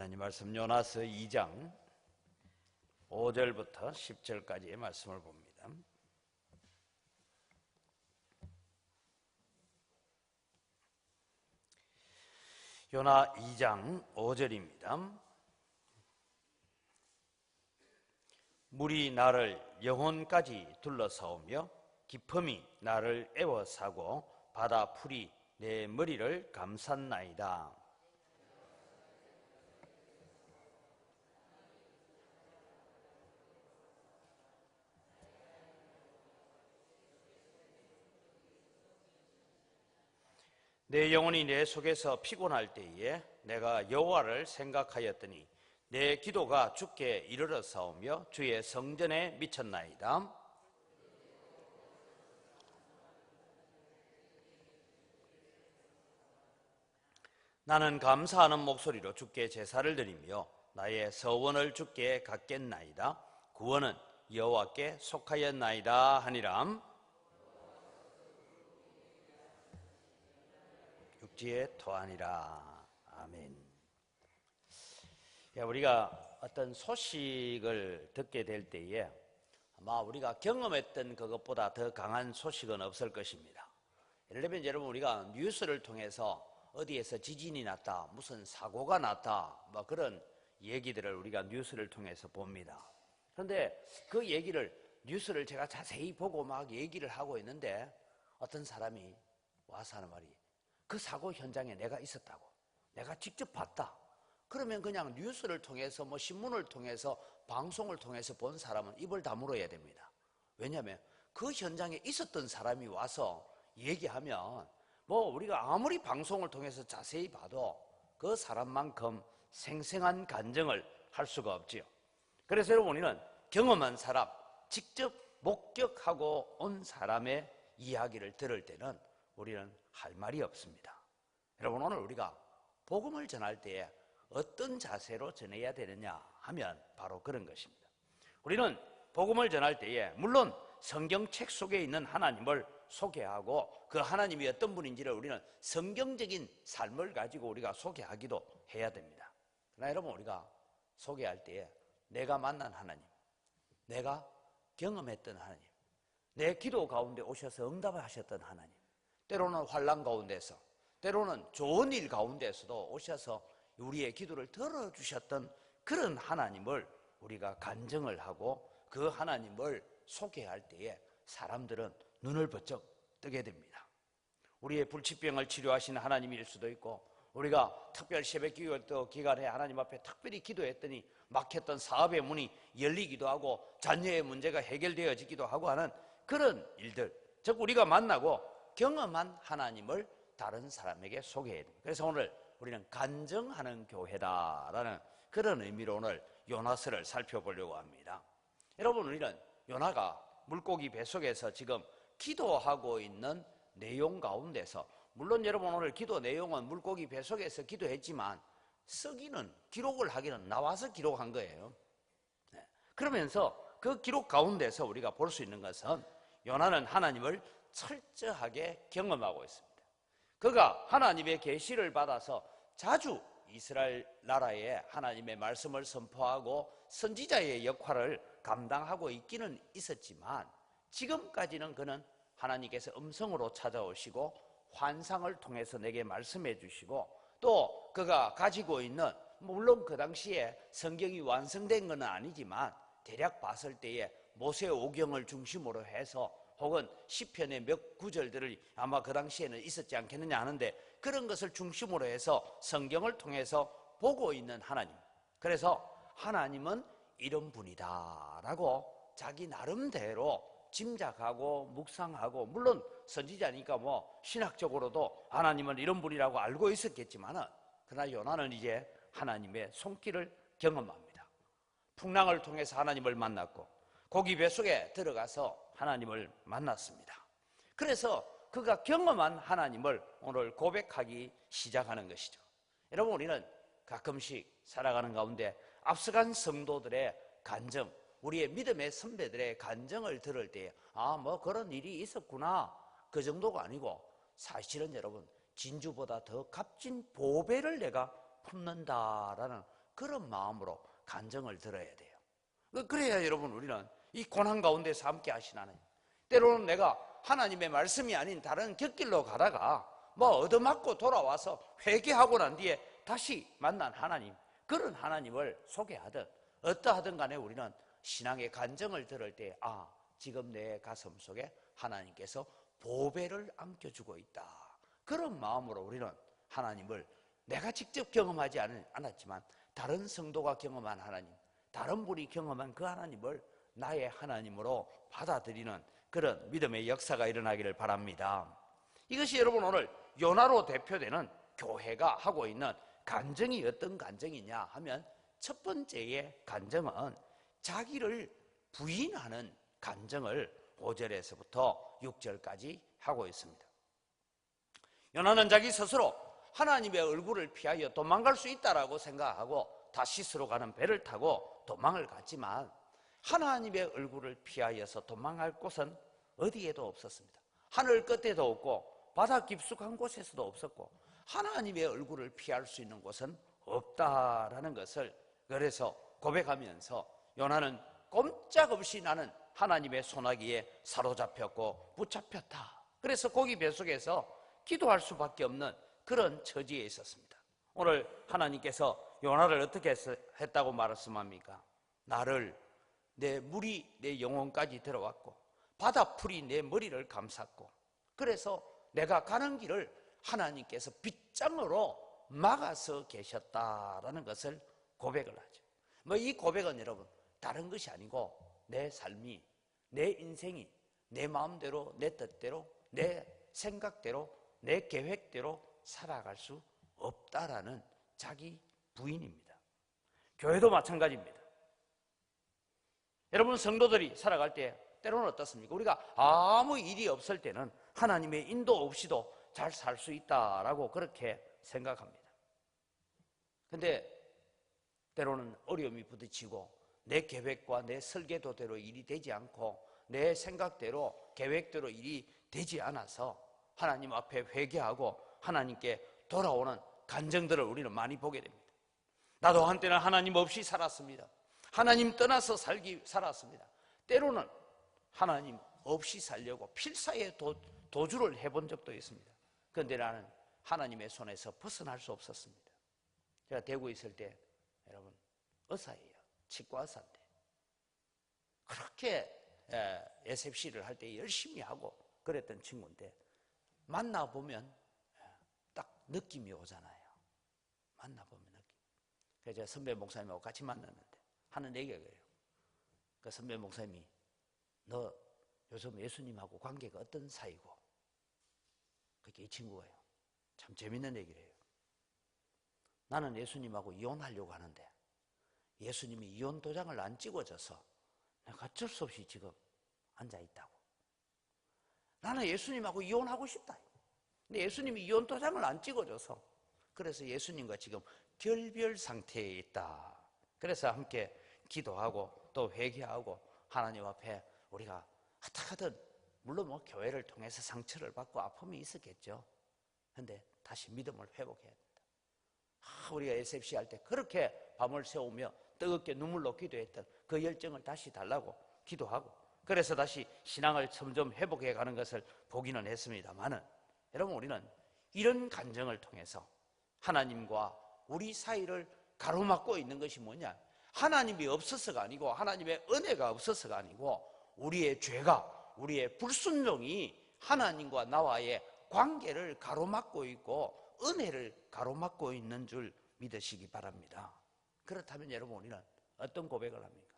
하나님 말씀 요나서 2장 5절부터 10절까지의 말씀을 봅니다. 요나 2장 5절입니다. 물이 나를 영혼까지 둘러싸오며 깊음이 나를 에워싸고 바다 풀이 내 머리를 감쌌나이다. 내 영혼이 내 속에서 피곤할 때에 내가 여호와를 생각하였더니 내 기도가 주께 이르렀사오며 주의 성전에 미쳤나이다. 나는 감사하는 목소리로 주께 제사를 드리며 나의 서원을 주께 갖겠나이다. 구원은 여호와께 속하였나이다 하니라. 육지에 토하니라. 아멘. 우리가 어떤 소식을 듣게 될 때에 아마 우리가 경험했던 그것보다 더 강한 소식은 없을 것입니다. 예를 들면 여러분, 우리가 뉴스를 통해서 어디에서 지진이 났다, 무슨 사고가 났다, 뭐 그런 얘기들을 우리가 뉴스를 통해서 봅니다. 그런데 그 얘기를, 뉴스를 제가 자세히 보고 막 얘기를 하고 있는데 어떤 사람이 와서 하는 말이, 그 사고 현장에 내가 있었다고, 내가 직접 봤다. 그러면 그냥 뉴스를 통해서, 뭐 신문을 통해서, 방송을 통해서 본 사람은 입을 다물어야 됩니다. 왜냐하면 그 현장에 있었던 사람이 와서 얘기하면 뭐 우리가 아무리 방송을 통해서 자세히 봐도 그 사람만큼 생생한 간증을 할 수가 없지요. 그래서 여러분, 우리는 경험한 사람, 직접 목격하고 온 사람의 이야기를 들을 때는 우리는 할 말이 없습니다. 여러분, 오늘 우리가 복음을 전할 때에 어떤 자세로 전해야 되느냐 하면 바로 그런 것입니다. 우리는 복음을 전할 때에 물론 성경책 속에 있는 하나님을 소개하고 그 하나님이 어떤 분인지를 우리는 성경적인 삶을 가지고 우리가 소개하기도 해야 됩니다. 그러나 여러분, 우리가 소개할 때에 내가 만난 하나님, 내가 경험했던 하나님, 내 기도 가운데 오셔서 응답을 하셨던 하나님, 때로는 환난 가운데서, 때로는 좋은 일 가운데서도 오셔서 우리의 기도를 들어주셨던 그런 하나님을 우리가 간증을 하고 그 하나님을 소개할 때에 사람들은 눈을 번쩍 뜨게 됩니다. 우리의 불치병을 치료하시는 하나님일 수도 있고, 우리가 특별 새벽기도 기간에 하나님 앞에 특별히 기도했더니 막혔던 사업의 문이 열리기도 하고 자녀의 문제가 해결되어지기도 하고 하는 그런 일들, 즉 우리가 만나고 경험한 하나님을 다른 사람에게 소개해야 됩니다. 그래서 오늘 우리는 간증하는 교회다라는 그런 의미로 오늘 요나서를 살펴보려고 합니다. 여러분, 우리는 요나가 물고기 뱃속에서 지금 기도하고 있는 내용 가운데서, 물론 여러분 오늘 기도 내용은 물고기 뱃속에서 기도했지만 쓰기는, 기록을 하기는 나와서 기록한 거예요. 그러면서 그 기록 가운데서 우리가 볼 수 있는 것은 요나는 하나님을 철저하게 경험하고 있습니다. 그가 하나님의 계시를 받아서 자주 이스라엘 나라에 하나님의 말씀을 선포하고 선지자의 역할을 감당하고 있기는 있었지만, 지금까지는 그는 하나님께서 음성으로 찾아오시고 환상을 통해서 내게 말씀해 주시고, 또 그가 가지고 있는, 물론 그 당시에 성경이 완성된 건 아니지만 대략 봤을 때에 모세오경을 중심으로 해서 혹은 시편의 몇 구절들을 아마 그 당시에는 있었지 않겠느냐 하는데, 그런 것을 중심으로 해서 성경을 통해서 보고 있는 하나님, 그래서 하나님은 이런 분이다 라고 자기 나름대로 짐작하고 묵상하고, 물론 선지자니까 뭐 신학적으로도 하나님은 이런 분이라고 알고 있었겠지만, 그러나 요나는 이제 하나님의 손길을 경험합니다. 풍랑을 통해서 하나님을 만났고 고기 뱃속에 들어가서 하나님을 만났습니다. 그래서 그가 경험한 하나님을 오늘 고백하기 시작하는 것이죠. 여러분, 우리는 가끔씩 살아가는 가운데 앞서간 성도들의 간증, 우리의 믿음의 선배들의 간증을 들을 때 뭐 그런 일이 있었구나, 그 정도가 아니고, 사실은 여러분 진주보다 더 값진 보배를 내가 품는다라는 그런 마음으로 간증을 들어야 돼요. 그래야 여러분 우리는 이 고난 가운데서 함께 하신 하나님, 때로는 내가 하나님의 말씀이 아닌 다른 곁길로 가다가 뭐 얻어맞고 돌아와서 회개하고 난 뒤에 다시 만난 하나님, 그런 하나님을 소개하든 어떠하든 간에 우리는 신앙의 간증을 들을 때 지금 내 가슴 속에 하나님께서 보배를 안겨주고 있다, 그런 마음으로 우리는 하나님을 내가 직접 경험하지 않았지만 다른 성도가 경험한 하나님, 다른 분이 경험한 그 하나님을 나의 하나님으로 받아들이는 그런 믿음의 역사가 일어나기를 바랍니다. 이것이 여러분 오늘 요나로 대표되는 교회가 하고 있는 간증이 어떤 간증이냐 하면, 첫 번째의 간증은 자기를 부인하는 간증을 5절에서부터 6절까지 하고 있습니다. 요나는 자기 스스로 하나님의 얼굴을 피하여 도망갈 수 있다라고 생각하고 다시스로 가는 배를 타고 도망을 갔지만, 하나님의 얼굴을 피하여서 도망갈 곳은 어디에도 없었습니다. 하늘 끝에도 없고 바다 깊숙한 곳에서도 없었고 하나님의 얼굴을 피할 수 있는 곳은 없다라는 것을 그래서 고백하면서 요나는 꼼짝없이 나는 하나님의 소나기에 사로잡혔고 붙잡혔다, 그래서 고기 뱃속에서 기도할 수밖에 없는 그런 처지에 있었습니다. 오늘 하나님께서 요나를 어떻게 했다고 말씀합니까? 나를, 내 물이 내 영혼까지 들어왔고 바다풀이 내 머리를 감쌌고, 그래서 내가 가는 길을 하나님께서 빗장으로 막아서 계셨다라는 것을 고백을 하죠. 이 고백은 여러분 다른 것이 아니고 내 삶이, 내 인생이 내 마음대로, 내 뜻대로, 내 생각대로, 내 계획대로 살아갈 수 없다라는 자기 부인입니다. 교회도 마찬가지입니다. 여러분 성도들이 살아갈 때 때로는 어떻습니까? 우리가 아무 일이 없을 때는 하나님의 인도 없이도 잘 살 수 있다라고 그렇게 생각합니다. 근데 때로는 어려움이 부딪히고 내 계획과 내 설계도대로 일이 되지 않고 내 생각대로 계획대로 일이 되지 않아서 하나님 앞에 회개하고 하나님께 돌아오는 간증들을 우리는 많이 보게 됩니다. 나도 한때는 하나님 없이 살았습니다. 하나님 떠나서 살았습니다. 때로는 하나님 없이 살려고 필사의 도주를 해본 적도 있습니다. 그런데 나는 하나님의 손에서 벗어날 수 없었습니다. 제가 대구에 있을 때 여러분 의사예요. 치과 의사인데 그렇게 SFC를 할 때 열심히 하고 그랬던 친구인데 만나보면 딱 느낌이 오잖아요. 만나보면 느낌. 그래서 제가 선배 목사님하고 같이 만났는데 하는 얘기가 그래요. 그 선배 목사님이 너 요즘 예수님하고 관계가 어떤 사이고? 그게 이 친구가요. 참 재밌는 얘기를 해요. 나는 예수님하고 이혼하려고 하는데 예수님이 이혼 도장을 안 찍어줘서 내가 어쩔 수 없이 지금 앉아있다고. 나는 예수님하고 이혼하고 싶다. 근데 예수님이 이혼 도장을 안 찍어줘서 그래서 예수님과 지금 결별 상태에 있다. 그래서 함께 기도하고 또 회개하고 하나님 앞에 우리가 어떻게든 물론 교회를 통해서 상처를 받고 아픔이 있었겠죠. 그런데 다시 믿음을 회복해야 된다. 우리가 SFC 할 때 그렇게 밤을 새우며 뜨겁게 눈물로 기도했던 그 열정을 다시 달라고 기도하고 그래서 다시 신앙을 점점 회복해 가는 것을 보기는 했습니다만은 여러분 우리는 이런 간증을 통해서 하나님과 우리 사이를 가로막고 있는 것이 뭐냐? 하나님이 없어서가 아니고 하나님의 은혜가 없어서가 아니고 우리의 죄가, 우리의 불순종이 하나님과 나와의 관계를 가로막고 있고 은혜를 가로막고 있는 줄 믿으시기 바랍니다. 그렇다면 여러분 우리는 어떤 고백을 합니까?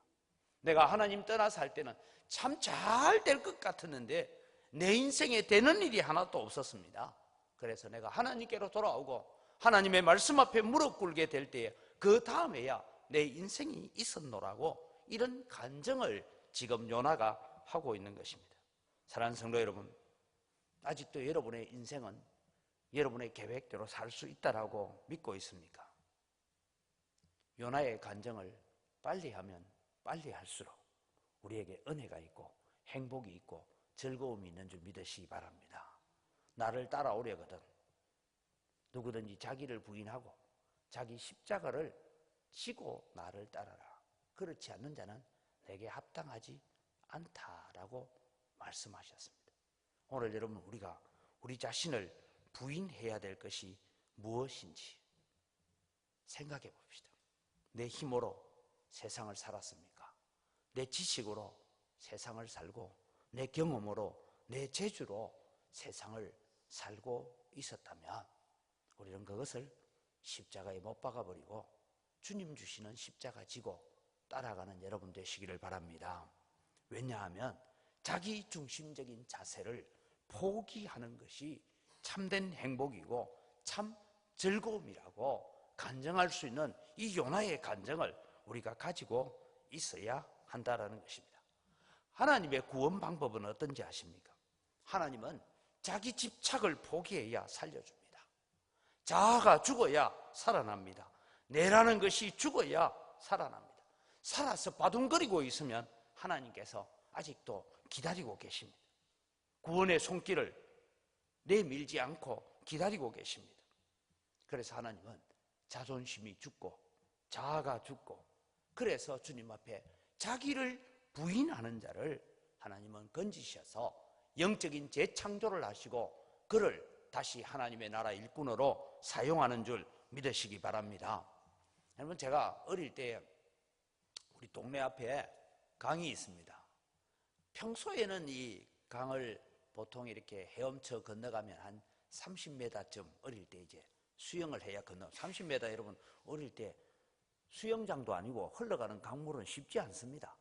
내가 하나님 떠나서 할 때는 참 잘 될 것 같았는데 내 인생에 되는 일이 하나도 없었습니다. 그래서 내가 하나님께로 돌아오고 하나님의 말씀 앞에 무릎 꿇게 될 때에 그 다음에야 내 인생이 있었노라고 이런 간증을 지금 요나가 하고 있는 것입니다. 사랑하는 성도 여러분, 아직도 여러분의 인생은 여러분의 계획대로 살 수 있다라고 믿고 있습니까? 요나의 간증을 빨리 하면 빨리 할수록 우리에게 은혜가 있고 행복이 있고 즐거움이 있는 줄 믿으시기 바랍니다. 나를 따라오려거든 누구든지 자기를 부인하고 자기 십자가를 지고 나를 따라라. 그렇지 않는 자는 내게 합당하지 않다라고 말씀하셨습니다. 오늘 여러분, 우리가 우리 자신을 부인해야 될 것이 무엇인지 생각해 봅시다. 내 힘으로 세상을 살았습니까? 내 지식으로 세상을 살고 내 경험으로 내 재주로 세상을 살고 있었다면 우리는 그것을 십자가에 못 박아버리고 주님 주시는 십자가 지고 따라가는 여러분 되시기를 바랍니다. 왜냐하면 자기 중심적인 자세를 포기하는 것이 참된 행복이고 참 즐거움이라고 간증할 수 있는 이 요나의 간증을 우리가 가지고 있어야 한다는 것입니다. 하나님의 구원 방법은 어떤지 아십니까? 하나님은 자기 집착을 포기해야 살려줍니다. 자아가 죽어야 살아납니다. 내라는 것이 죽어야 살아납니다. 살아서 바둥거리고 있으면 하나님께서 아직도 기다리고 계십니다. 구원의 손길을 내밀지 않고 기다리고 계십니다. 그래서 하나님은 자존심이 죽고 자아가 죽고, 그래서 주님 앞에 자기를 부인하는 자를 하나님은 건지셔서 영적인 재창조를 하시고 그를 다시 하나님의 나라 일꾼으로 사용하는 줄 믿으시기 바랍니다. 여러분, 제가 어릴 때 우리 동네 앞에 강이 있습니다. 평소에는 이 강을 보통 이렇게 헤엄쳐 건너가면 한 30m쯤, 어릴 때 이제 수영을 해야 건너. 30m, 여러분, 어릴 때 수영장도 아니고 흘러가는 강물은 쉽지 않습니다.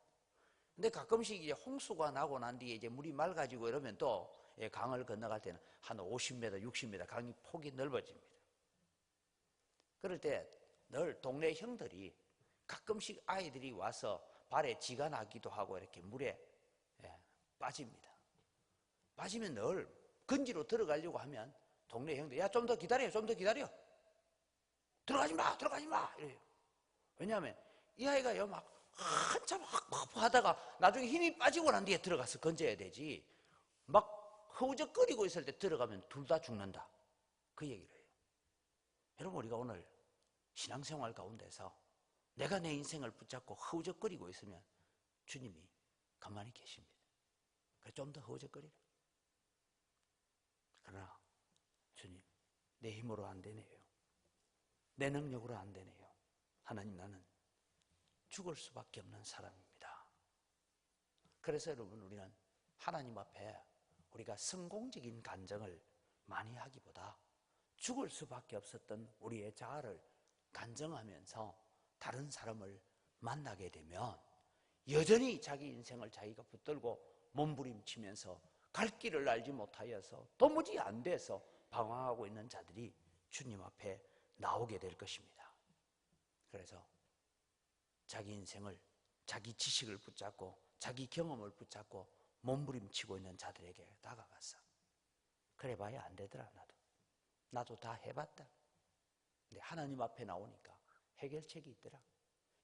근데 가끔씩 이제 홍수가 나고 난 뒤에 이제 물이 맑아지고 이러면 또 강을 건너갈 때는 한 50m, 60m 강이 폭이 넓어집니다. 그럴 때 늘 동네 형들이 가끔씩 아이들이 와서 발에 쥐가 나기도 하고 이렇게 물에 빠집니다. 빠지면 늘 건지로 들어가려고 하면 동네 형들, 야, 좀 더 기다려, 좀 더 기다려. 들어가지 마, 들어가지 마. 이래요. 왜냐하면 이 아이가요, 막 한참 하다가 나중에 힘이 빠지고 난 뒤에 들어가서 건져야 되지, 막 허우적거리고 있을 때 들어가면 둘 다 죽는다. 그 얘기를 해요. 여러분, 우리가 오늘 신앙생활 가운데서 내가 내 인생을 붙잡고 허우적거리고 있으면 주님이 가만히 계십니다. 그래서 좀 더 허우적거리라. 그러나 주님, 내 힘으로 안 되네요. 내 능력으로 안 되네요. 하나님, 나는 죽을 수밖에 없는 사람입니다. 그래서 여러분, 우리는 하나님 앞에 우리가 성공적인 간증을 많이 하기보다 죽을 수밖에 없었던 우리의 자아를 간증하면서 다른 사람을 만나게 되면 여전히 자기 인생을 자기가 붙들고 몸부림치면서 갈 길을 알지 못하여서 도무지 안 돼서 방황하고 있는 자들이 주님 앞에 나오게 될 것입니다. 그래서 자기 인생을, 자기 지식을 붙잡고 자기 경험을 붙잡고 몸부림치고 있는 자들에게 다가가서, 그래 봐야 안 되더라. 나도 다 해봤다. 근데 하나님 앞에 나오니까 해결책이 있더라.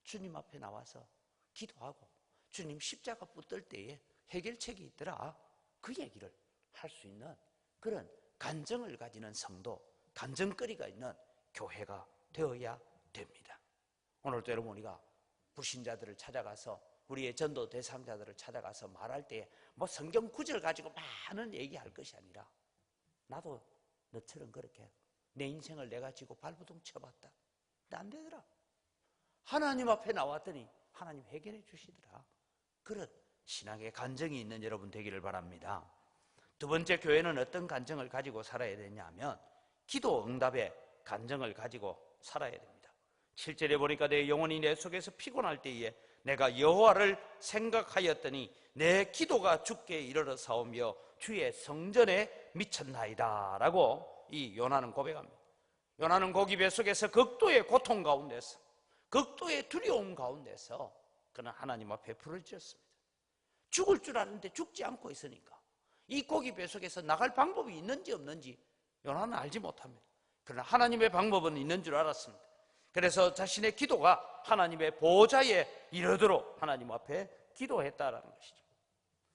주님 앞에 나와서 기도하고 주님 십자가 붙들 때에 해결책이 있더라. 그 얘기를 할 수 있는 그런 간증을 가지는 성도, 간증거리가 있는 교회가 되어야 됩니다. 오늘도 여러분, 우리가 불신자들을 찾아가서, 우리의 전도 대상자들을 찾아가서 말할 때 뭐 성경 구절 가지고 많은 얘기할 것이 아니라, 나도 너처럼 그렇게 내 인생을 내가 지고 발부둥 쳐봤다. 근데 안 되더라. 하나님 앞에 나왔더니 하나님 해결해 주시더라. 그런 신앙의 간증이 있는 여러분 되기를 바랍니다. 두 번째, 교회는 어떤 간증을 가지고 살아야 되냐면 기도 응답의 간증을 가지고 살아야 됩니다. 7절에 보니까 내 영혼이 내 속에서 피곤할 때에 내가 여호와를 생각하였더니 내 기도가 주께 이르러 사오며 주의 성전에 미쳤나이다 라고 이 요나는 고백합니다. 요나는 고기 뱃속에서 극도의 고통 가운데서, 극도의 두려움 가운데서 그는 하나님 앞에 부르짖었습니다. 죽을 줄 아는데 죽지 않고 있으니까 이 고기 뱃속에서 나갈 방법이 있는지 없는지 요나는 알지 못합니다. 그러나 하나님의 방법은 있는 줄 알았습니다. 그래서 자신의 기도가 하나님의 보좌에 이르도록 하나님 앞에 기도했다라는 것이죠.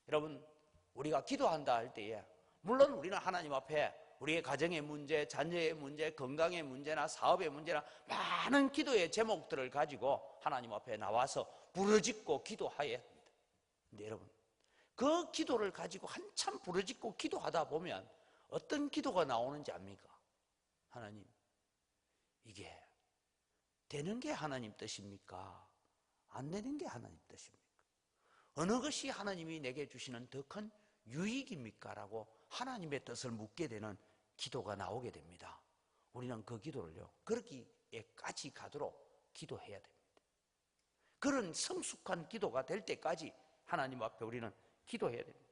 여러분, 우리가 기도한다 할 때에 물론 우리는 하나님 앞에 우리의 가정의 문제, 자녀의 문제, 건강의 문제나 사업의 문제나 많은 기도의 제목들을 가지고 하나님 앞에 나와서 부르짖고 기도해야 합니다. 근데 여러분, 그 기도를 가지고 한참 부르짖고 기도하다 보면 어떤 기도가 나오는지 압니까? 하나님, 이게 되는 게 하나님 뜻입니까? 안 되는 게 하나님 뜻입니까? 어느 것이 하나님이 내게 주시는 더 큰 유익입니까? 라고 하나님의 뜻을 묻게 되는 기도가 나오게 됩니다. 우리는 그 기도를요, 그러기에까지 가도록 기도해야 됩니다. 그런 성숙한 기도가 될 때까지 하나님 앞에 우리는 기도해야 됩니다.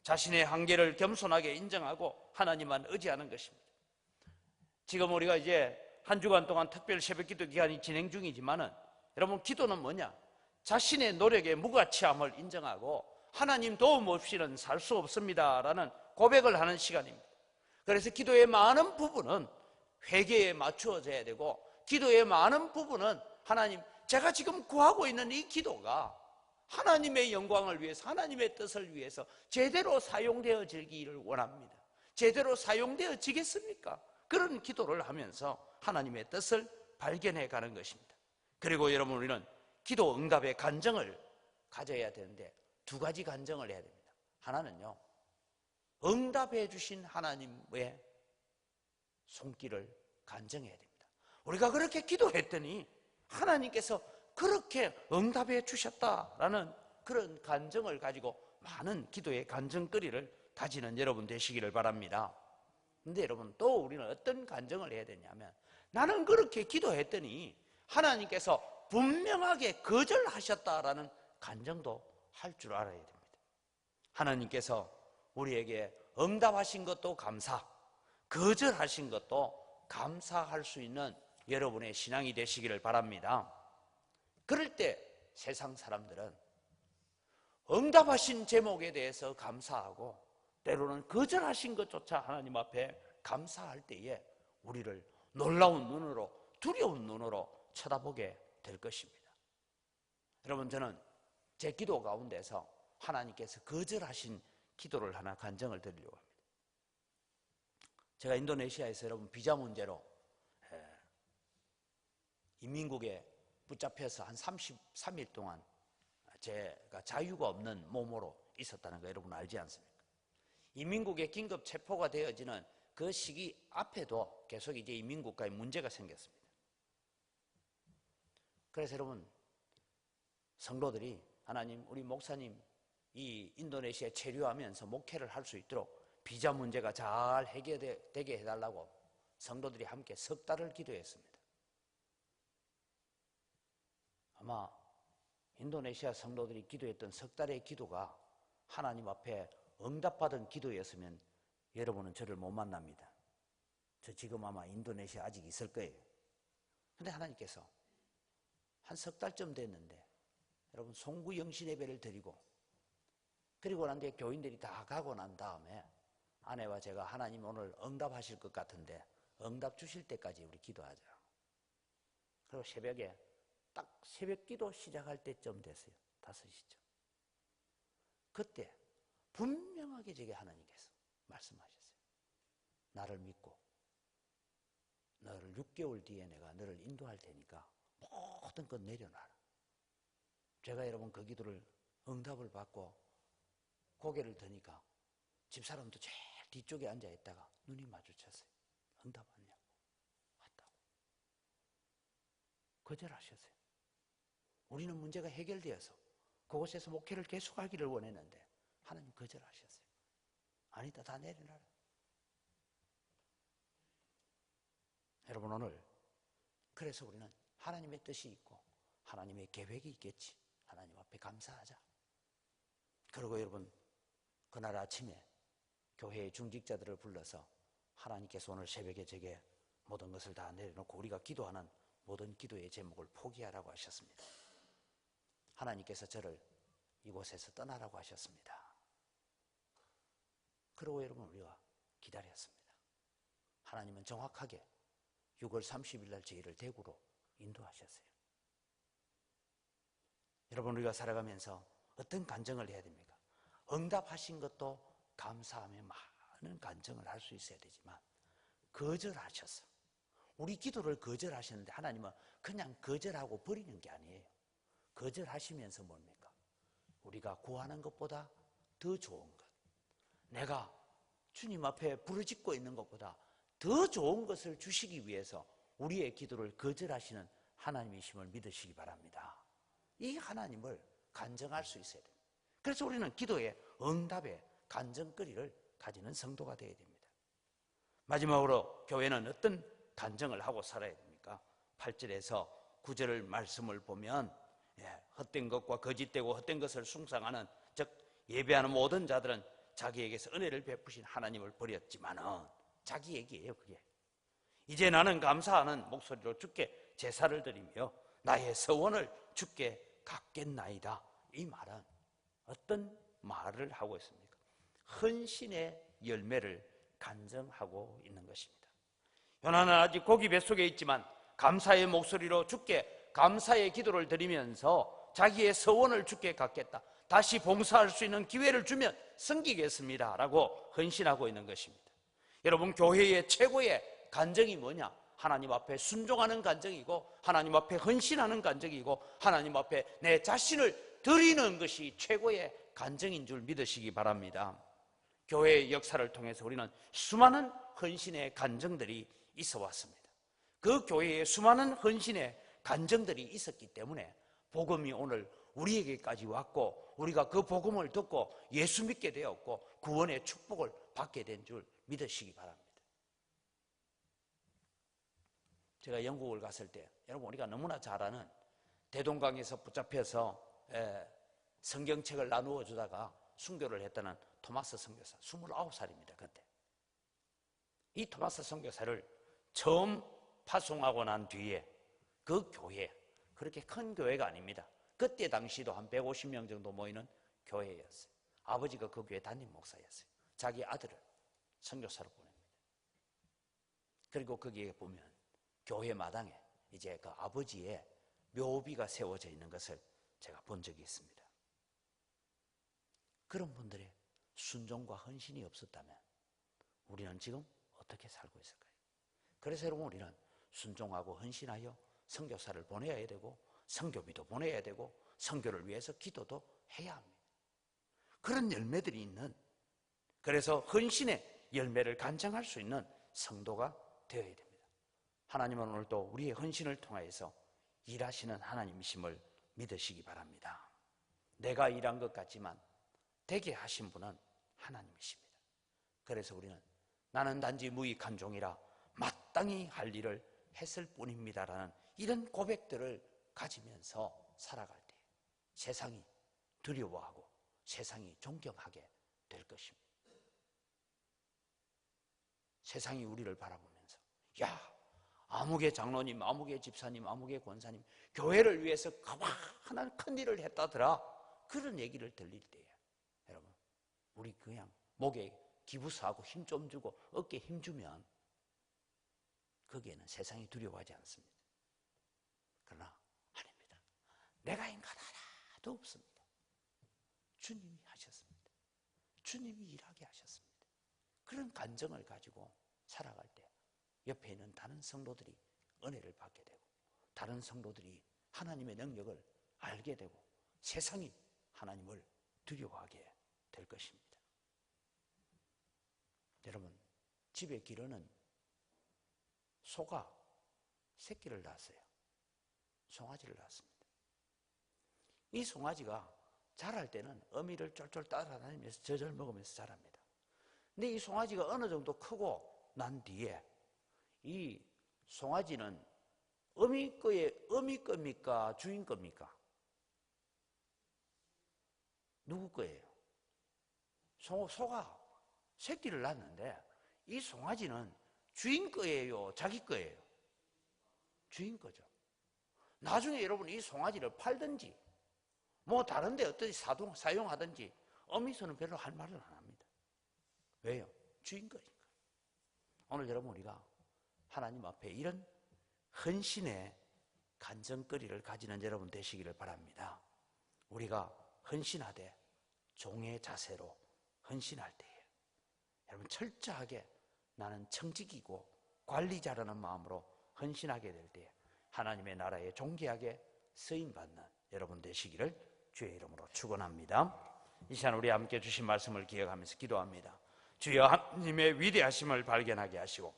자신의 한계를 겸손하게 인정하고 하나님만 의지하는 것입니다. 지금 우리가 이제 한 주간 동안 특별 새벽 기도 기간이 진행 중이지만은 여러분, 기도는 뭐냐? 자신의 노력의 무가치함을 인정하고 하나님 도움 없이는 살 수 없습니다라는 고백을 하는 시간입니다. 그래서 기도의 많은 부분은 회개에 맞추어져야 되고, 기도의 많은 부분은 하나님, 제가 지금 구하고 있는 이 기도가 하나님의 영광을 위해서, 하나님의 뜻을 위해서 제대로 사용되어지기를 원합니다. 제대로 사용되어지겠습니까? 그런 기도를 하면서 하나님의 뜻을 발견해 가는 것입니다. 그리고 여러분, 우리는 기도 응답의 간증을 가져야 되는데 두 가지 간증을 해야 됩니다. 하나는요, 응답해 주신 하나님의 손길을 간증해야 됩니다. 우리가 그렇게 기도했더니 하나님께서 그렇게 응답해 주셨다라는 그런 간증을 가지고 많은 기도의 간증거리를 다지는 여러분 되시기를 바랍니다. 근데 여러분, 또 우리는 어떤 간증을 해야 되냐면, 나는 그렇게 기도했더니 하나님께서 분명하게 거절하셨다라는 간증도 할 줄 알아야 됩니다. 하나님께서 우리에게 응답하신 것도 감사, 거절하신 것도 감사할 수 있는 여러분의 신앙이 되시기를 바랍니다. 그럴 때 세상 사람들은 응답하신 제목에 대해서 감사하고 때로는 거절하신 것조차 하나님 앞에 감사할 때에 우리를 놀라운 눈으로, 두려운 눈으로 쳐다보게 될 것입니다. 여러분, 저는 제 기도 가운데서 하나님께서 거절하신 기도를 하나 간증을 드리려고 합니다. 제가 인도네시아에서 여러분 비자 문제로 인민국에 붙잡혀서 한 33일 동안 제가 자유가 없는 몸으로 있었다는 거 여러분 알지 않습니까? 인민국에 긴급 체포가 되어지는 그 시기 앞에도 계속 이제 인민국가에 문제가 생겼습니다. 그래서 여러분, 성도들이 하나님, 우리 목사님 이 인도네시아에 체류하면서 목회를 할 수 있도록 비자 문제가 잘 해결되게 해달라고 성도들이 함께 석 달을 기도했습니다. 아마 인도네시아 성도들이 기도했던 석 달의 기도가 하나님 앞에 응답받은 기도였으면 여러분은 저를 못 만납니다. 저 지금 아마 인도네시아 아직 있을 거예요. 그런데 하나님께서 한 석 달쯤 됐는데 여러분, 송구영신 예배를 드리고 그리고 난 뒤에 교인들이 다 가고 난 다음에 아내와 제가 하나님 오늘 응답하실 것 같은데 응답 주실 때까지 우리 기도하자. 그리고 새벽에 딱 새벽 기도 시작할 때쯤 됐어요. 5시쯤. 그때 분명하게 제게 하나님께서 말씀하셨어요. 나를 믿고 너를 6개월 뒤에 내가 너를 인도할 테니까 모든 것 내려놔라. 제가 여러분 그 기도를 응답을 받고 고개를 드니까 집사람도 제일 뒤쪽에 앉아 있다가 눈이 마주쳤어요. 응답 왔냐고. 왔다고. 거절하셨어요. 우리는 문제가 해결되어서 그곳에서 목회를 계속하기를 원했는데 하나님 거절하셨어요. 아니다, 다 내려놔라. 여러분, 오늘 그래서 우리는 하나님의 뜻이 있고 하나님의 계획이 있겠지. 하나님 앞에 감사하자. 그리고 여러분, 그날 아침에 교회의 중직자들을 불러서 하나님께서 오늘 새벽에 제게 모든 것을 다 내려놓고 우리가 기도하는 모든 기도의 제목을 포기하라고 하셨습니다. 하나님께서 저를 이곳에서 떠나라고 하셨습니다. 그리고 여러분, 우리가 기다렸습니다. 하나님은 정확하게 6월 30일 날 저희를 대구로 인도하셨어요. 여러분, 우리가 살아가면서 어떤 간증을 해야 됩니까? 응답하신 것도 감사하며 하는 간증을 할 수 있어야 되지만 거절하셔서 우리 기도를 거절하시는데 하나님은 그냥 거절하고 버리는 게 아니에요. 거절하시면서 뭡니까? 우리가 구하는 것보다 더 좋은 것, 내가 주님 앞에 부르짖고 있는 것보다 더 좋은 것을 주시기 위해서 우리의 기도를 거절하시는 하나님이심을 믿으시기 바랍니다. 이 하나님을 간증할 수 있어야 됩니다. 그래서 우리는 기도의 응답의 간증거리를 가지는 성도가 되어야 됩니다. 마지막으로 교회는 어떤 간증을 하고 살아야 됩니까? 8절에서 9절 말씀을 보면 헛된 것과 거짓되고 헛된 것을 숭상하는, 즉 예배하는 모든 자들은 자기에게서 은혜를 베푸신 하나님을 버렸지만은, 자기 얘기예요. 그게 이제 나는 감사하는 목소리로 주께 제사를 드리며 나의 서원을 주께 갚겠나이다. 이 말은 어떤 말을 하고 있습니까? 헌신의 열매를 간증하고 있는 것입니다. 요나는 아직 고기 뱃속에 있지만 감사의 목소리로 주께 감사의 기도를 드리면서 자기의 서원을 주께 갚겠다, 다시 봉사할 수 있는 기회를 주면 섬기겠습니다 라고 헌신하고 있는 것입니다. 여러분, 교회의 최고의 간증이 뭐냐? 하나님 앞에 순종하는 간증이고, 하나님 앞에 헌신하는 간증이고, 하나님 앞에 내 자신을 드리는 것이 최고의 간증인 줄 믿으시기 바랍니다. 교회의 역사를 통해서 우리는 수많은 헌신의 간증들이 있어 왔습니다. 그 교회에 수많은 헌신의 간증들이 있었기 때문에 복음이 오늘 우리에게까지 왔고, 우리가 그 복음을 듣고 예수 믿게 되었고 구원의 축복을 받게 된 줄 믿으시기 바랍니다. 제가 영국을 갔을 때, 여러분 우리가 너무나 잘 아는 대동강에서 붙잡혀서 성경책을 나누어 주다가 순교를 했다는 토마스 선교사, 29살입니다. 그때 이 토마스 선교사를 처음 파송하고 난 뒤에 그 교회, 그렇게 큰 교회가 아닙니다. 그때 당시도 한 150명 정도 모이는 교회였어요. 아버지가 그 교회 담임 목사였어요. 자기 아들을 선교사로 보냅니다. 그리고 거기에 보면 교회 마당에 이제 그 아버지의 묘비가 세워져 있는 것을 제가 본 적이 있습니다. 그런 분들의 순종과 헌신이 없었다면 우리는 지금 어떻게 살고 있을까요? 그래서 여러분, 우리는 순종하고 헌신하여 선교사를 보내야 되고 선교비도 보내야 되고 선교를 위해서 기도도 해야 합니다. 그런 열매들이 있는, 그래서 헌신의 열매를 간증할 수 있는 성도가 되어야 됩니다. 하나님은 오늘도 우리의 헌신을 통하여서 일하시는 하나님이심을 믿으시기 바랍니다. 내가 일한 것 같지만 되게 하신 분은 하나님이십니다. 그래서 우리는 나는 단지 무익한 종이라 마땅히 할 일을 했을 뿐입니다라는 이런 고백들을 가지면서 살아갈 때 세상이 두려워하고 세상이 존경하게 될 것입니다. 세상이 우리를 바라보면서, 야, 아무개 장로님, 아무개 집사님, 아무개 권사님 교회를 위해서 그만한 큰 일을 했다더라, 그런 얘기를 들릴 때에 여러분, 우리 그냥 목에 기부스하고 힘 좀 주고 어깨에 힘 주면 거기에는 세상이 두려워하지 않습니다. 그러나 아닙니다. 내가 한 것 하나도 없습니다. 주님이 하셨습니다. 주님이 일하게 하셨습니다. 그런 간증을 가지고 살아갈 때 옆에 있는 다른 성도들이 은혜를 받게 되고 다른 성도들이 하나님의 능력을 알게 되고 세상이 하나님을 두려워하게 될 것입니다. 여러분, 집에 기르는 소가 새끼를 낳았어요. 송아지를 낳았습니다. 이 송아지가 자랄 때는 어미를 쫄쫄 따라다니면서 젖을 먹으면서 자랍니다. 근데 이 송아지가 어느 정도 크고 난 뒤에 이 송아지는 어미 겁니까? 주인 겁니까? 누구 거예요? 소가 새끼를 낳았는데 이 송아지는 주인 거예요? 자기 거예요? 주인 거죠. 나중에 여러분 이 송아지를 팔든지 뭐 다른 데 어떻게 사용하든지 어미소는 별로 할 말을 안 합니다. 왜요? 주인 거니까. 오늘 여러분, 우리가 하나님 앞에 이런 헌신의 간증거리를 가지는 여러분 되시기를 바랍니다. 우리가 헌신하되 종의 자세로 헌신할 때에 여러분 철저하게 나는 청직이고 관리자라는 마음으로 헌신하게 될 때 하나님의 나라에 존귀하게 쓰임받는 여러분 되시기를 주의 이름으로 축원합니다. 이 시간 우리 함께 주신 말씀을 기억하면서 기도합니다. 주여 하나님의 위대하심을 발견하게 하시고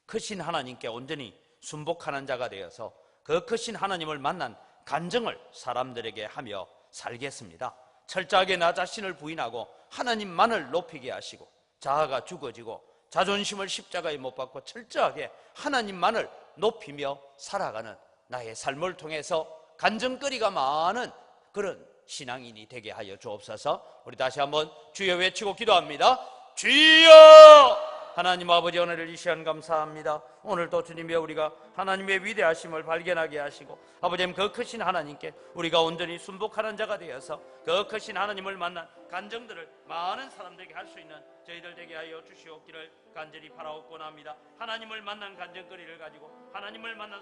크신 하나님께 온전히 순복하는 자가 되어서 그 크신 하나님을 만난 간증을 사람들에게 하며 살겠습니다. 철저하게 나 자신을 부인하고 하나님만을 높이게 하시고 자아가 죽어지고 자존심을 십자가에 못 박고 철저하게 하나님만을 높이며 살아가는 나의 삶을 통해서 간증거리가 많은 그런 신앙인이 되게 하여 주옵소서. 우리 다시 한번 주여 외치고 기도합니다. 주여! 하나님 아버지, 오늘 이 시간 감사합니다. 오늘도 주님의 우리가 하나님의 위대하심을 발견하게 하시고 아버지 그 크신 하나님께 우리가 온전히 순복하는 자가 되어서 그 크신 하나님을 만난 간증들을 많은 사람들에게 할 수 있는 저희들 되게 하여 주시옵기를 간절히 바라옵곤 합니다. 하나님을 만난 간증거리를 가지고 하나님을 만난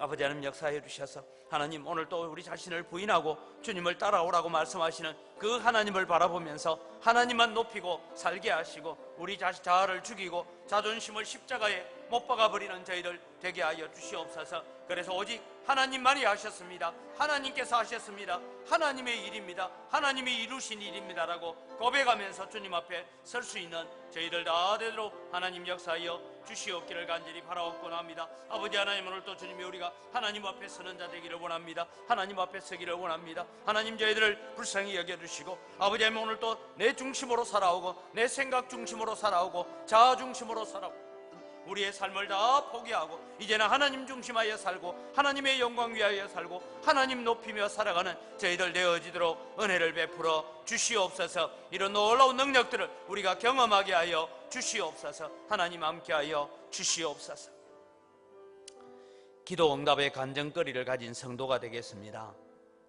아버지 하나님 역사해 주셔서 하나님 오늘 또 우리 자신을 부인하고 주님을 따라오라고 말씀하시는 그 하나님을 바라보면서 하나님만 높이고 살게 하시고 우리 자아를 죽이고 자존심을 십자가에 못 박아버리는 저희들 되게 하여 주시옵소서. 그래서 오직 하나님만이 하셨습니다. 하나님께서 하셨습니다. 하나님의 일입니다. 하나님이 이루신 일입니다라고 고백하면서 주님 앞에 설 수 있는 저희들 다 되도록 하나님 역사하여 주시옵기를 간절히 바라옵곤 합니다. 아버지 하나님 오늘 또 주님이 우리가 하나님 앞에 서는 자 되기를 원합니다. 하나님 앞에 서기를 원합니다. 하나님 저희들을 불쌍히 여겨주시고 아버지 하나님 오늘 또 내 중심으로 살아오고 내 생각 중심으로 살아오고 자아 중심으로 살아오고 우리의 삶을 다 포기하고 이제는 하나님 중심하여 살고 하나님의 영광 위하여 살고 하나님 높이며 살아가는 저희들 되어지도록 은혜를 베풀어 주시옵소서. 이런 놀라운 능력들을 우리가 경험하게 하여 주시옵소서. 하나님 함께하여 주시옵소서. 기도 응답의 간증거리를 가진 성도가 되겠습니다.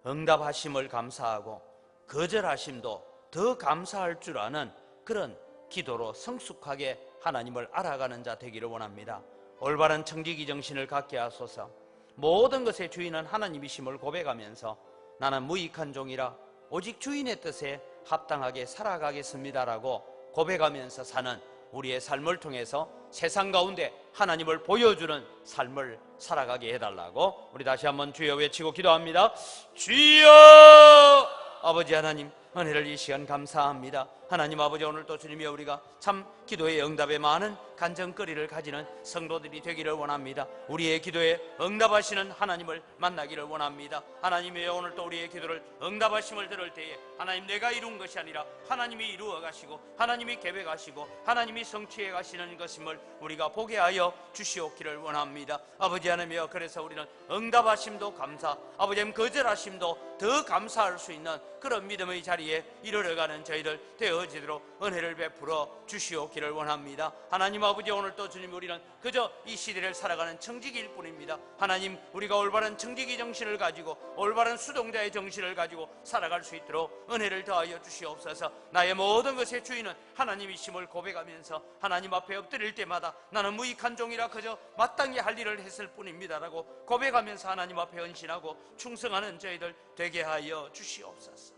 응답하심을 감사하고 거절하심도 더 감사할 줄 아는 그런 기도로 성숙하게 하나님을 알아가는 자 되기를 원합니다. 올바른 청지기 정신을 갖게 하소서. 모든 것의 주인은 하나님이심을 고백하면서 나는 무익한 종이라 오직 주인의 뜻에 합당하게 살아가겠습니다라고 고백하면서 사는 우리의 삶을 통해서 세상 가운데 하나님을 보여주는 삶을 살아가게 해달라고 우리 다시 한번 주여 외치고 기도합니다. 주여! 아버지 하나님 은혜를 이 시간 감사합니다. 하나님 아버지 오늘 또 주님이 우리가 참 기도의 응답에 많은 간증거리를 가지는 성도들이 되기를 원합니다. 우리의 기도에 응답하시는 하나님을 만나기를 원합니다. 하나님이 오늘 또 우리의 기도를 응답하심을 들을 때에 하나님 내가 이룬 것이 아니라 하나님이 이루어 가시고 하나님이 계획하시고 하나님이 성취해 가시는 것임을 우리가 보게 하여 주시옵기를 원합니다. 아버지 하나님이여 그래서 우리는 응답하심도 감사 아버지 거절하심도 더 감사할 수 있는 그런 믿음의 자리에 이르러가는 저희들 되어지도록 은혜를 베풀어 주시옵기를 원합니다. 하나님 아버지 오늘 또 주님 우리는 그저 이 시대를 살아가는 청지기일 뿐입니다. 하나님 우리가 올바른 청지기 정신을 가지고 올바른 수동자의 정신을 가지고 살아갈 수 있도록 은혜를 더하여 주시옵소서. 나의 모든 것의 주인은 하나님이심을 고백하면서 하나님 앞에 엎드릴 때마다 나는 무익한 종이라 그저 마땅히 할 일을 했을 뿐입니다라고 고백하면서 하나님 앞에 헌신하고 충성하는 저희들 되게 하여 주시옵소서.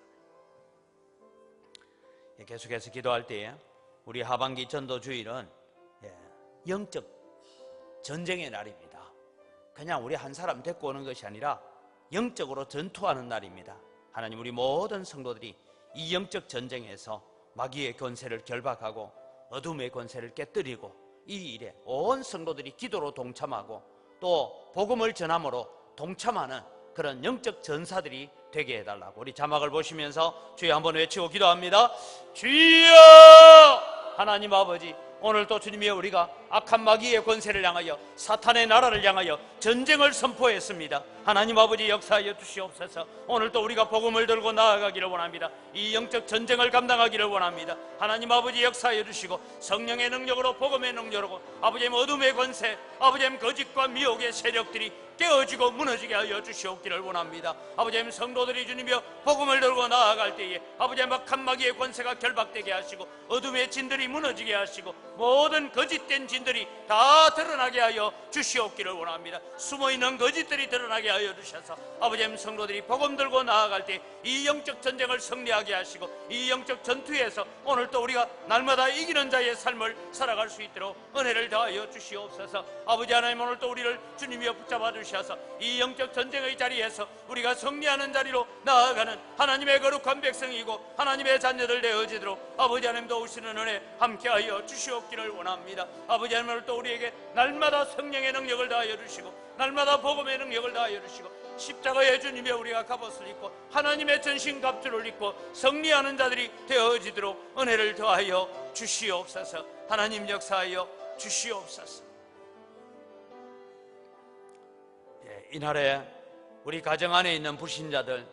계속해서 기도할 때에 우리 하반기 전도주일은 영적 전쟁의 날입니다. 그냥 우리 한 사람 데리고 오는 것이 아니라 영적으로 전투하는 날입니다. 하나님 우리 모든 성도들이 이 영적 전쟁에서 마귀의 권세를 결박하고 어둠의 권세를 깨뜨리고 이 일에 온 성도들이 기도로 동참하고 또 복음을 전함으로 동참하는 그런 영적 전사들이 되게 해달라고 우리 자막을 보시면서 주여 한번 외치고 기도합니다. 주여! 하나님 아버지 오늘 또 주님이 우리가 악한 마귀의 권세를 향하여 사탄의 나라를 향하여 전쟁을 선포했습니다. 하나님 아버지 역사하여 주시옵소서. 오늘 또 우리가 복음을 들고 나아가기를 원합니다. 이 영적 전쟁을 감당하기를 원합니다. 하나님 아버지 역사하여 주시고 성령의 능력으로 복음의 능력으로 아버지 어둠의 권세 아버지 거짓과 미혹의 세력들이 깨어지고 무너지게 하여 주시옵기를 원합니다. 아버지 성도들이 주님이여 복음을 들고 나아갈 때에 아버지 악한 마귀의 권세가 결박되게 하시고 어둠의 진들이 무너지게 하시고 모든 거짓된 진 거짓들이 다 드러나게 하여 주시옵기를 원합니다. 숨어있는 거짓들이 드러나게 하여 주셔서 아버지 하나님 성도들이 복음 들고 나아갈 때 이 영적 전쟁을 승리하게 하시고 이 영적 전투에서 오늘 또 우리가 날마다 이기는 자의 삶을 살아갈 수 있도록 은혜를 더하여 주시옵소서. 아버지 하나님 오늘 또 우리를 주님이여 붙잡아 주셔서 이 영적 전쟁의 자리에서 우리가 승리하는 자리로 나아가는 하나님의 거룩한 백성이고 하나님의 자녀들 되어지도록 아버지 하나님 도우시는 은혜 함께하여 주시옵기를 원합니다. 아버지 하나님 오늘 또 우리에게 날마다 성령의 능력을 다하여 주시고 날마다 복음의 능력을 다하여 주시고 십자가의 주님의 우리가 갑옷을 입고 하나님의 전신갑주를 입고 승리하는 자들이 되어지도록 은혜를 더하여 주시옵소서. 하나님 역사하여 주시옵소서. 이날에 우리 가정 안에 있는 불신자들,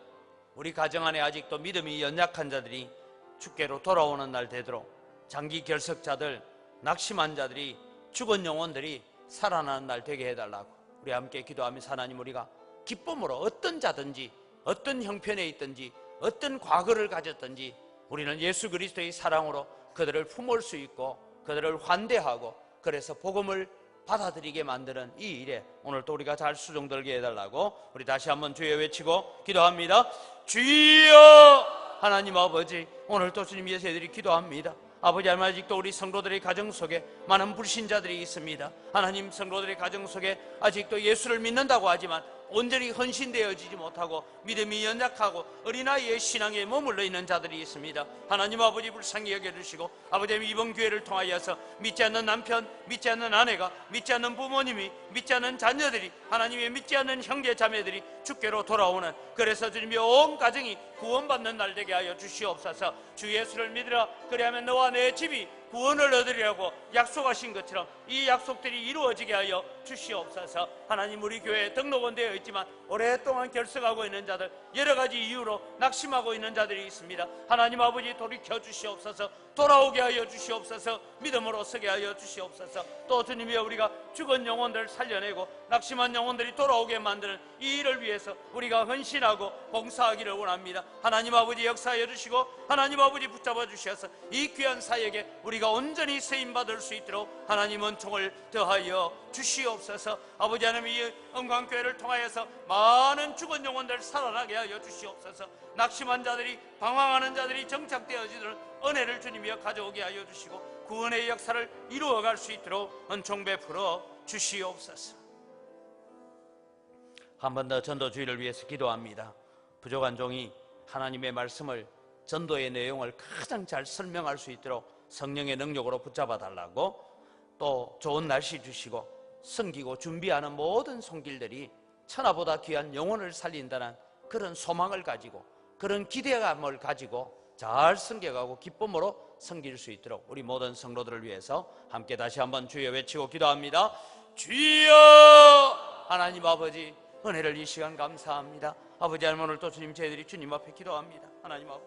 우리 가정 안에 아직도 믿음이 연약한 자들이 주께로 돌아오는 날 되도록 장기 결석자들, 낙심한 자들이, 죽은 영혼들이 살아나는 날 되게 해달라고 우리 함께 기도하면서 하나님 우리가 기쁨으로 어떤 자든지 어떤 형편에 있든지 어떤 과거를 가졌든지 우리는 예수 그리스도의 사랑으로 그들을 품을 수 있고 그들을 환대하고 그래서 복음을 받아들이게 만드는 이 일에 오늘 또 우리가 잘 수종들게 해달라고 우리 다시 한번 주여 외치고 기도합니다. 주여! 하나님 아버지, 오늘 또 주님 위해서 애들이 기도합니다. 아버지 하나님 아직도 우리 성도들의 가정 속에 많은 불신자들이 있습니다. 하나님 성도들의 가정 속에 아직도 예수를 믿는다고 하지만 온전히 헌신되어지지 못하고 믿음이 연약하고 어린아이의 신앙에 머물러 있는 자들이 있습니다. 하나님 아버지 불쌍히 여겨주시고 아버지 이번 기회를 통하여서 믿지 않는 남편, 믿지 않는 아내가, 믿지 않는 부모님이, 믿지 않는 자녀들이, 하나님의 믿지 않는 형제 자매들이 주께로 돌아오는, 그래서 주님의 온 가정이 구원받는 날 되게 하여 주시옵소서. 주 예수를 믿으라 그리하면 너와 내 집이 구원을 얻으리라고 약속하신 것처럼 이 약속들이 이루어지게 하여 주시옵소서. 하나님 우리 교회에 등록은 되어 있지만 오랫동안 결석하고 있는 자들, 여러 가지 이유로 낙심하고 있는 자들이 있습니다. 하나님 아버지 돌이켜 주시옵소서. 돌아오게 하여 주시옵소서. 믿음으로 서게 하여 주시옵소서. 또 주님이여 우리가 죽은 영혼들을 살려내고 낙심한 영혼들이 돌아오게 만드는 이 일을 위해서 우리가 헌신하고 봉사하기를 원합니다. 하나님 아버지 역사하여 주시고 하나님 아버지 붙잡아 주셔서 이 귀한 사역에 우리가 온전히 쓰임받을 수 있도록 하나님 은총을 더하여 주시옵소서. 아버지 하나님 이 은광교회를 통하여서 많은 죽은 영혼들 살아나게 하여 주시옵소서. 낙심한 자들이, 방황하는 자들이 정착되어지도록 은혜를 주님이여 가져오게 하여 주시고 구원의 역사를 이루어갈 수 있도록 은총 베풀어 주시옵소서. 한 번 더 전도주의를 위해서 기도합니다. 부족한 종이 하나님의 말씀을, 전도의 내용을 가장 잘 설명할 수 있도록 성령의 능력으로 붙잡아 달라고, 또 좋은 날씨 주시고 섬기고 준비하는 모든 손길들이 천하보다 귀한 영혼을 살린다는 그런 소망을 가지고 그런 기대감을 가지고 잘 섬겨가고 기쁨으로 섬길 수 있도록 우리 모든 성도들을 위해서 함께 다시 한번 주여 외치고 기도합니다. 주여! 하나님 아버지 은혜를 이 시간 감사합니다. 아버지 하나님 오늘 또 주님 저희들이 주님 앞에 기도합니다. 하나님 아버지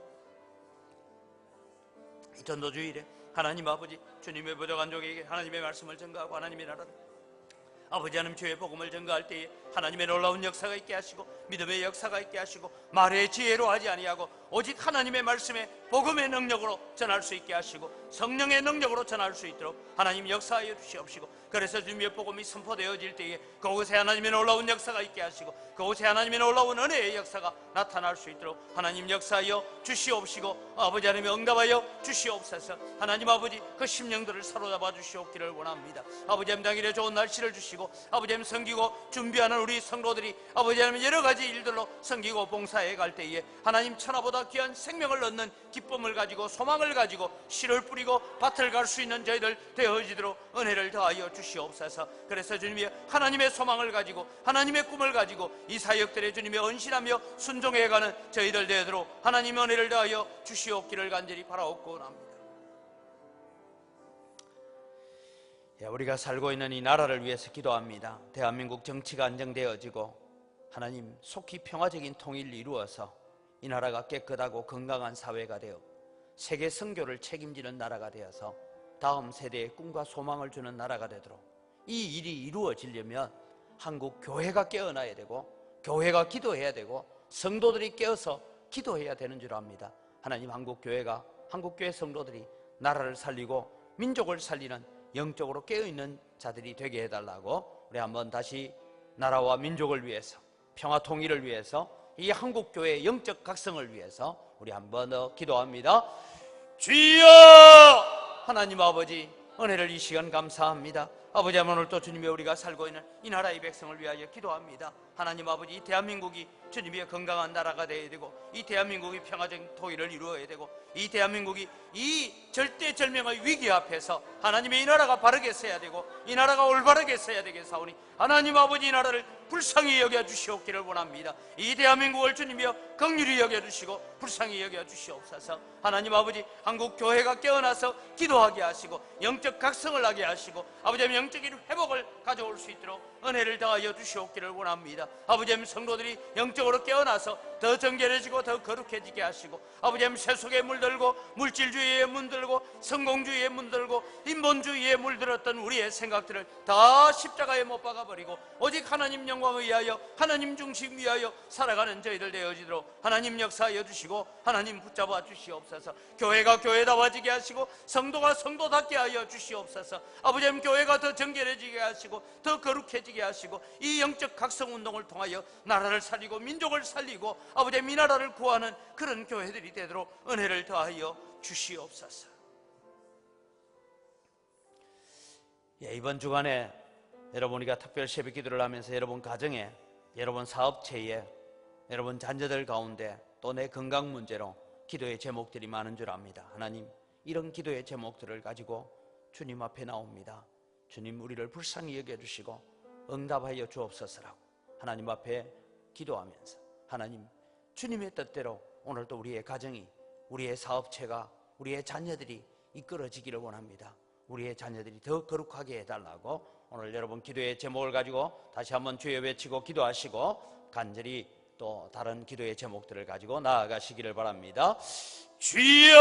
이 전도주일에 하나님 아버지 주님의 부족한 종에게 하나님의 말씀을 전가하고 하나님의 나라를, 아버지 하나님 주의 복음을 전가할 때에 하나님의 놀라운 역사가 있게 하시고 믿음의 역사가 있게 하시고 말의 지혜로 하지 아니하고 오직 하나님의 말씀에 복음의 능력으로 전할 수 있게 하시고 성령의 능력으로 전할 수 있도록 하나님 역사하여 주시옵시고, 그래서 주님의 복음이 선포되어질 때에 그곳에 하나님의 놀라운 역사가 있게 하시고 그곳에 하나님의 놀라운 은혜의 역사가 나타날 수 있도록 하나님 역사하여 주시옵시고 아버지 하나님 응답하여 주시옵소서. 하나님 아버지 그 심령들을 사로잡아 주시옵기를 원합니다. 아버지 하나님 당일에 좋은 날씨를 주시고 아버지 하나님 섬기고 준비하는 우리 성도들이 아버지 하나님 여러 가지 일들로 섬기고 봉사해 갈 때에 하나님 천하보다 귀한 생명을 얻는 기쁨을 가지고 소망을 가지고 씨를 뿌리고 밭을 갈 수 있는 저희들 되어지도록 은혜를 더하여 주시옵소서. 그래서 주님이 하나님의 소망을 가지고 하나님의 꿈을 가지고 이 사역들의 주님의 헌신하며 순종해가는 저희들 되도록 하나님의 은혜를 더하여 주시옵기를 간절히 바라옵고 합니다. 우리가 살고 있는 이 나라를 위해서 기도합니다. 대한민국 정치가 안정되어지고 하나님 속히 평화적인 통일을 이루어서 이 나라가 깨끗하고 건강한 사회가 되어 세계 선교를 책임지는 나라가 되어서 다음 세대의 꿈과 소망을 주는 나라가 되도록 이 일이 이루어지려면 한국 교회가 깨어나야 되고 교회가 기도해야 되고 성도들이 깨어서 기도해야 되는 줄 압니다. 하나님 한국 교회가, 한국 교회 성도들이 나라를 살리고 민족을 살리는 영적으로 깨어있는 자들이 되게 해달라고 우리 한번 다시 나라와 민족을 위해서, 평화 통일을 위해서, 이 한국교회의 영적 각성을 위해서 우리 한번 더 기도합니다. 주여 하나님 아버지, 은혜를 이 시간 감사합니다. 아버지, 오늘 또 주님의 우리가 살고 있는 이 나라의 백성을 위하여 기도합니다. 하나님 아버지, 이 대한민국이 주님의 건강한 나라가 되어야 되고, 이 대한민국이 평화적인 통일을 이루어야 되고, 이 대한민국이 이 절대절명의 위기 앞에서 하나님의 이 나라가 바르게 서야 되고, 이 나라가 올바르게 서야 되겠사오니 하나님 아버지, 이 나라를 불쌍히 여겨주시옵기를 원합니다. 이 대한민국을 주님이여 긍휼히 여겨주시고 불쌍히 여겨주시옵소서. 하나님 아버지, 한국교회가 깨어나서 기도하게 하시고 영적 각성을 하게 하시고 아버지, 영적인 회복을 가져올 수 있도록 은혜를 더하여 주시옵기를 원합니다. 아버지, 성도들이 영적으로 깨어나서 더 정결해지고 더 거룩해지게 하시고, 아버지, 세속에 물들고 물질주의에 물들고 성공주의에 물들고 인본주의에 물들었던 우리의 생각들을 다 십자가에 못 박아버리고 오직 하나님 영광을 위하여, 하나님 중심 위하여 살아가는 저희들 되어지도록 하나님 역사하여 주시고 하나님 붙잡아 주시옵소서. 교회가 교회다워지게 하시고 성도가 성도답게 하여 주시옵소서. 아버지, 교회가 더 정결해지게 하시고 더 거룩해지게 하시고 이 영적 각성운동을 통하여 나라를 살리고 민족을 살리고 아버지, 이 나라를 구하는 그런 교회들이 되도록 은혜를 더하여 주시옵소서. 이번 주간에 여러분, 우리가 특별 새벽 기도를 하면서 여러분 가정에, 여러분 사업체에, 여러분 자녀들 가운데 또 내 건강 문제로 기도의 제목들이 많은 줄 압니다. 하나님, 이런 기도의 제목들을 가지고 주님 앞에 나옵니다. 주님, 우리를 불쌍히 여겨주시고 응답하여 주옵소서라고 하나님 앞에 기도하면서, 하나님, 주님의 뜻대로 오늘도 우리의 가정이, 우리의 사업체가, 우리의 자녀들이 이끌어지기를 원합니다. 우리의 자녀들이 더 거룩하게 해달라고 오늘 여러분 기도의 제목을 가지고 다시 한번 주여 외치고 기도하시고 간절히 또 다른 기도의 제목들을 가지고 나아가시기를 바랍니다. 주여!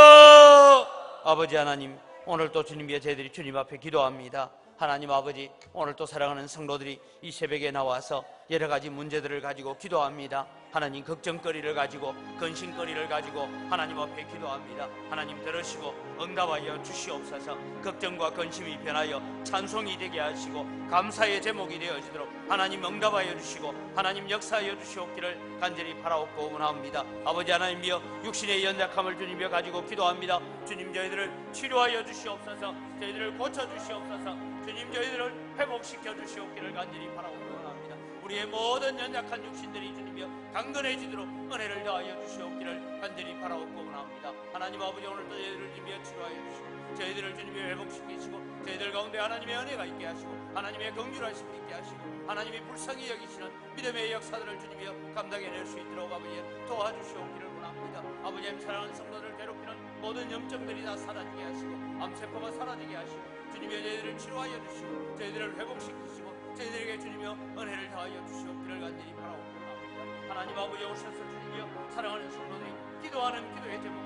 아버지 하나님, 오늘 또 주님의 저희들이 주님 앞에 기도합니다. 하나님 아버지, 오늘 또 사랑하는 성도들이 이 새벽에 나와서 여러 가지 문제들을 가지고 기도합니다. 하나님, 걱정거리를 가지고, 근심거리를 가지고 하나님 앞에 기도합니다. 하나님 들으시고 응답하여 주시옵소서. 걱정과 근심이 변하여 찬송이 되게 하시고 감사의 제목이 되어지도록 하나님 응답하여 주시고 하나님 역사하여 주시옵기를 간절히 바라옵고 원합니다. 아버지 하나님이여, 육신의 연약함을 주님이여 가지고 기도합니다. 주님, 저희들을 치료하여 주시옵소서. 저희들을 고쳐주시옵소서. 주님, 저희들을 회복시켜 주시옵기를 간절히 바라옵고 원합니다. 우리의 모든 연약한 육신들이 주님이여 강건해지도록 은혜를 더하여 주시옵기를 간절히 바라옵고 원합니다. 하나님 아버지, 오늘도 저희들을 주님이여 치료하여 주시고 저희들을 주님이여 회복시키시고 저희들 가운데 하나님의 은혜가 있게 하시고 하나님의 긍휼하심이 있게 하시고 하나님이 불쌍히 여기시는 믿음의 역사들을 주님이여 감당해낼 수 있도록 아버지 도와주시옵기를 원합니다. 아버지, 사랑하는 성도들을 괴롭히는 모든 염증들이 다 사라지게 하시고 암세포가 사라지게 하시고 주님이여 저희들을 치료하여 주시고 저희들을 회복시키시고 저희들에게 주님이여 은혜를 다하여 주시옵기를 간절히 바라옵고 원합니다. 하나님 아버지, 오셔서 주님이여 사랑하는 성도들이 기도하는 기도의 제목